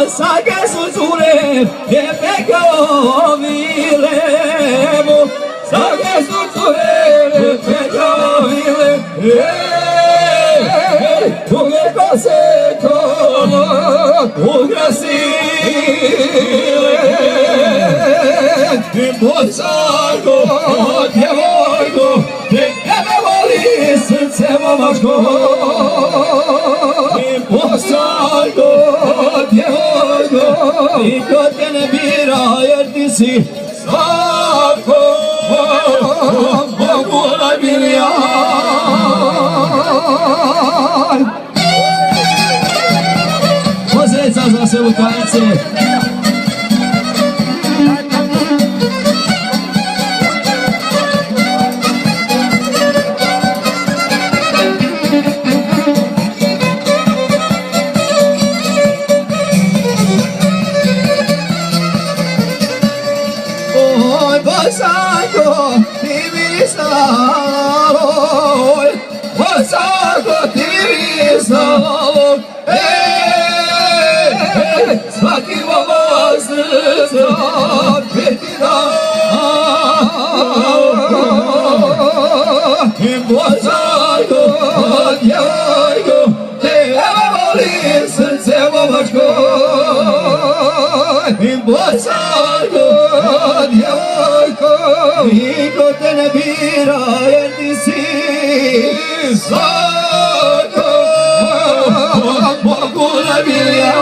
sake su cure, je pekao vilemo. Sake su cure, je pekao vilemo. Uvijeko se kono ugrasile. Bosako, djevojko, tebe voli srce momačko. Bosako, djevojko, niko te ne bira jer ti si svako Bogu najmilija. Pozreca za se Lukanice. Oj, Bosako, ti mi znalo, Bosako, ti mi znalo, svaki voz srca ti dao. Bosako, djevojko, tebe voli srce momačko. Bosako, djevojko, niko te ne bira jer ti si svako Bogu najmilija.